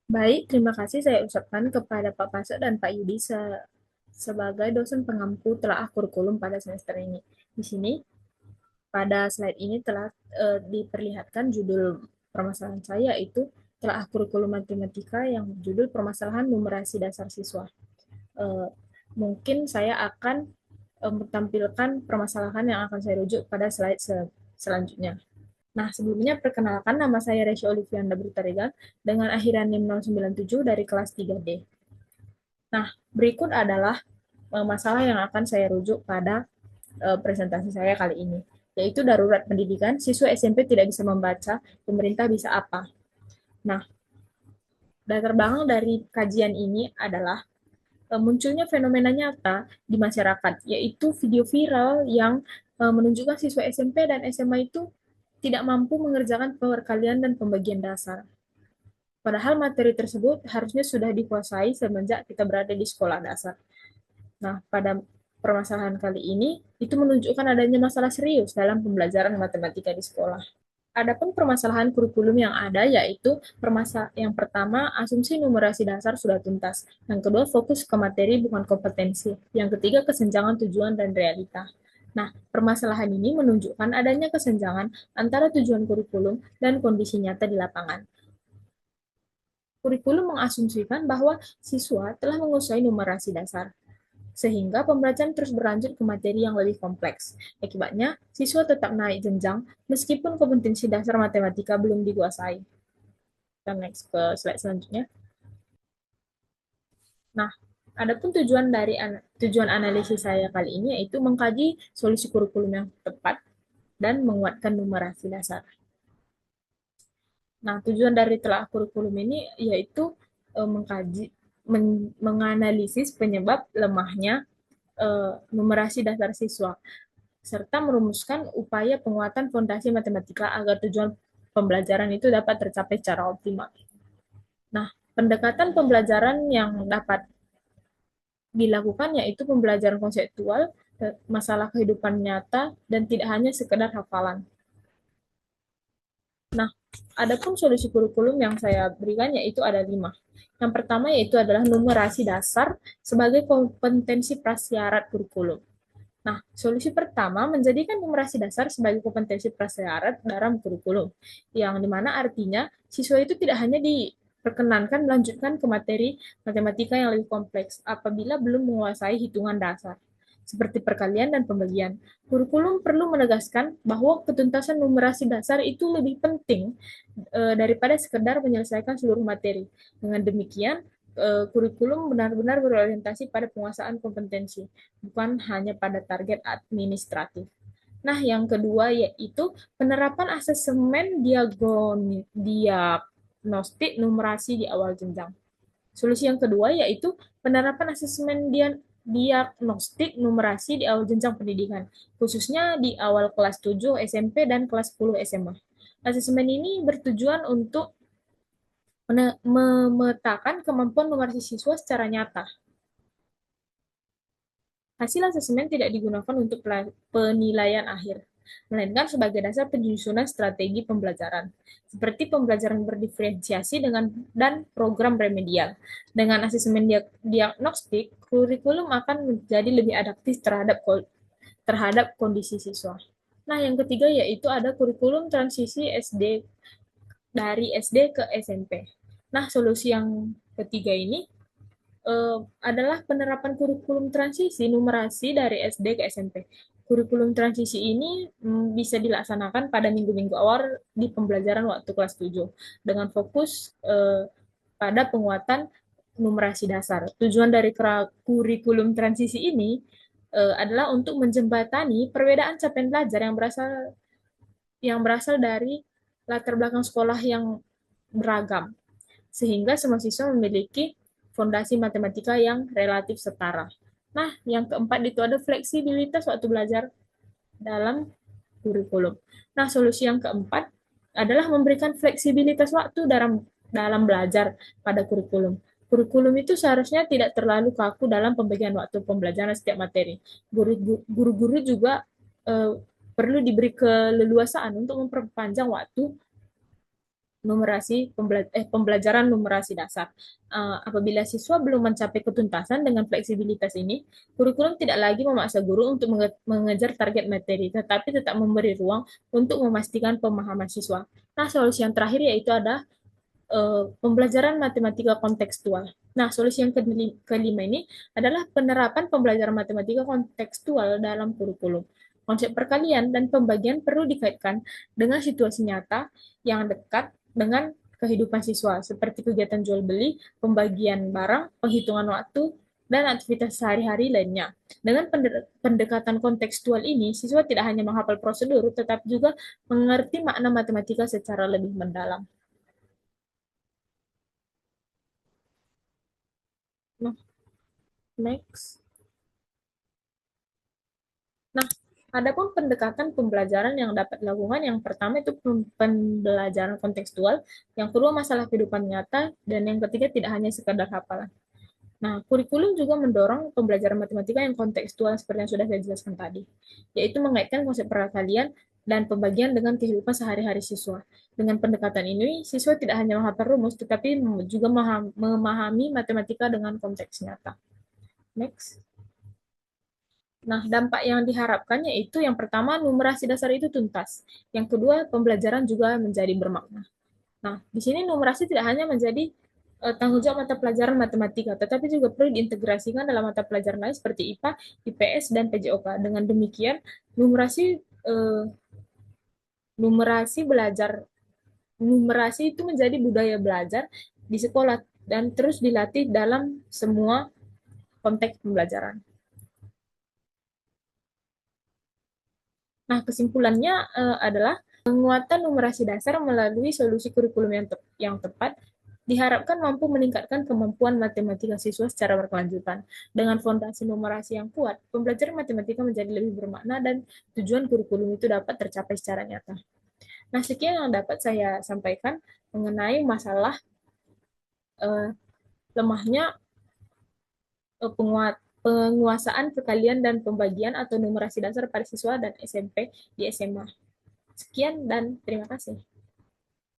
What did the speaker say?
Baik, terima kasih saya ucapkan kepada Pak Pasek dan Pak Yudi sebagai dosen pengampu telaah kurikulum pada semester ini. Di sini, pada slide ini telah diperlihatkan judul permasalahan saya itu telaah kurikulum matematika yang judul permasalahan numerasi dasar siswa. Eh, Mungkin saya akan tampilkan permasalahan yang akan saya rujuk pada slide selanjutnya. Nah, sebelumnya perkenalkan nama saya Resya Olivianda Brutaregan dengan akhiran NIM 097 dari kelas 3D. Nah, berikut adalah masalah yang akan saya rujuk pada presentasi saya kali ini, yaitu darurat pendidikan, siswa SMP tidak bisa membaca, pemerintah bisa apa? Nah, latar belakang dari kajian ini adalah munculnya fenomena nyata di masyarakat, yaitu video viral yang menunjukkan siswa SMP dan SMA itu tidak mampu mengerjakan perkalian dan pembagian dasar. Padahal materi tersebut harusnya sudah dikuasai semenjak kita berada di sekolah dasar. Nah, pada permasalahan kali ini, itu menunjukkan adanya masalah serius dalam pembelajaran matematika di sekolah. Adapun permasalahan kurikulum yang ada yaitu yang pertama, asumsi numerasi dasar sudah tuntas. Yang kedua, fokus ke materi bukan kompetensi. Yang ketiga, kesenjangan tujuan dan realita. Nah, permasalahan ini menunjukkan adanya kesenjangan antara tujuan kurikulum dan kondisi nyata di lapangan. Kurikulum mengasumsikan bahwa siswa telah menguasai numerasi dasar, sehingga pembelajaran terus berlanjut ke materi yang lebih kompleks. Akibatnya, siswa tetap naik jenjang meskipun kompetensi dasar matematika belum dikuasai. Kita next ke slide selanjutnya. Nah, adapun tujuan analisis saya kali ini yaitu mengkaji solusi kurikulum yang tepat dan menguatkan numerasi dasar. Nah, tujuan dari telah kurikulum ini yaitu mengkaji, menganalisis penyebab lemahnya numerasi dasar siswa, serta merumuskan upaya penguatan fondasi matematika agar tujuan pembelajaran itu dapat tercapai secara optimal. Nah, pendekatan pembelajaran yang dapat dilakukan yaitu pembelajaran konseptual, masalah kehidupan nyata, dan tidak hanya sekedar hafalan. Nah, adapun solusi kurikulum yang saya berikan yaitu ada 5. Yang pertama yaitu adalah numerasi dasar sebagai kompetensi prasyarat kurikulum. Nah, solusi pertama menjadikan numerasi dasar sebagai kompetensi prasyarat dalam kurikulum, yang dimana artinya siswa itu tidak hanya diperkenankan melanjutkan ke materi matematika yang lebih kompleks apabila belum menguasai hitungan dasar, seperti perkalian dan pembagian. Kurikulum perlu menegaskan bahwa ketuntasan numerasi dasar itu lebih penting daripada sekedar menyelesaikan seluruh materi. Dengan demikian, kurikulum benar-benar berorientasi pada penguasaan kompetensi, bukan hanya pada target administratif. Nah, yang kedua yaitu penerapan asesmen diagnostik numerasi di awal jenjang. Solusi yang kedua yaitu penerapan asesmen diagnostik numerasi di awal jenjang pendidikan, khususnya di awal kelas 7 SMP dan kelas 10 SMA. Asesmen ini bertujuan untuk memetakan kemampuan numerasi siswa secara nyata. Hasil asesmen tidak digunakan untuk penilaian akhir, melainkan sebagai dasar penyusunan strategi pembelajaran, seperti pembelajaran berdiferensiasi dan program remedial. Dengan asesmen diagnostik, kurikulum akan menjadi lebih adaptif terhadap kondisi siswa. Nah, yang ketiga yaitu ada kurikulum transisi dari SD ke SMP. Nah, solusi yang ketiga ini adalah penerapan kurikulum transisi numerasi dari SD ke SMP. Kurikulum transisi ini bisa dilaksanakan pada minggu-minggu awal di pembelajaran waktu kelas 7 dengan fokus pada penguatan numerasi dasar. Tujuan dari kurikulum transisi ini adalah untuk menjembatani perbedaan capaian pelajar yang berasal dari latar belakang sekolah yang beragam, sehingga semua siswa memiliki fondasi matematika yang relatif setara. Nah, yang keempat itu ada fleksibilitas waktu belajar dalam kurikulum. Nah, solusi yang keempat adalah memberikan fleksibilitas waktu dalam belajar pada kurikulum. Kurikulum itu seharusnya tidak terlalu kaku dalam pembagian waktu pembelajaran setiap materi. Guru-guru juga perlu diberi keleluasaan untuk memperpanjang waktu pembelajaran numerasi dasar. Apabila siswa belum mencapai ketuntasan dengan fleksibilitas ini, kurikulum tidak lagi memaksa guru untuk mengejar target materi, tetapi tetap memberi ruang untuk memastikan pemahaman siswa. Nah, solusi yang terakhir yaitu ada pembelajaran matematika kontekstual. Nah, solusi yang kelima ini adalah penerapan pembelajaran matematika kontekstual dalam kurikulum. Konsep perkalian dan pembagian perlu dikaitkan dengan situasi nyata yang dekat dengan kehidupan siswa, seperti kegiatan jual beli, pembagian barang, penghitungan waktu, dan aktivitas sehari-hari lainnya. Dengan pendekatan kontekstual ini, siswa tidak hanya menghafal prosedur, tetapi juga mengerti makna matematika secara lebih mendalam. Nah, next. Nah, adapun pendekatan pembelajaran yang dapat dilakukan, yang pertama itu pembelajaran kontekstual, yang kedua masalah kehidupan nyata, dan yang ketiga tidak hanya sekadar hafalan. Nah, kurikulum juga mendorong pembelajaran matematika yang kontekstual seperti yang sudah saya jelaskan tadi, yaitu mengaitkan konsep perkalian dan pembagian dengan kehidupan sehari-hari siswa. Dengan pendekatan ini, siswa tidak hanya menghafal rumus, tetapi juga memahami matematika dengan konteks nyata. Next. Nah, dampak yang diharapkan yaitu yang pertama, numerasi dasar itu tuntas. Yang kedua, pembelajaran juga menjadi bermakna. Nah, di sini numerasi tidak hanya menjadi tanggung jawab mata pelajaran matematika, tetapi juga perlu diintegrasikan dalam mata pelajaran lain seperti IPA, IPS, dan PJOK. Dengan demikian, numerasi eh, numerasi belajar numerasi itu menjadi budaya belajar di sekolah dan terus dilatih dalam semua konteks pembelajaran. Nah, kesimpulannya adalah penguatan numerasi dasar melalui solusi kurikulum yang tepat diharapkan mampu meningkatkan kemampuan matematika siswa secara berkelanjutan. Dengan fondasi numerasi yang kuat, pembelajaran matematika menjadi lebih bermakna dan tujuan kurikulum itu dapat tercapai secara nyata. Nah, sekian yang dapat saya sampaikan mengenai masalah eh, lemahnya penguasaan perkalian dan pembagian atau numerasi dasar pada siswa dan SMP di SMA. Sekian dan terima kasih.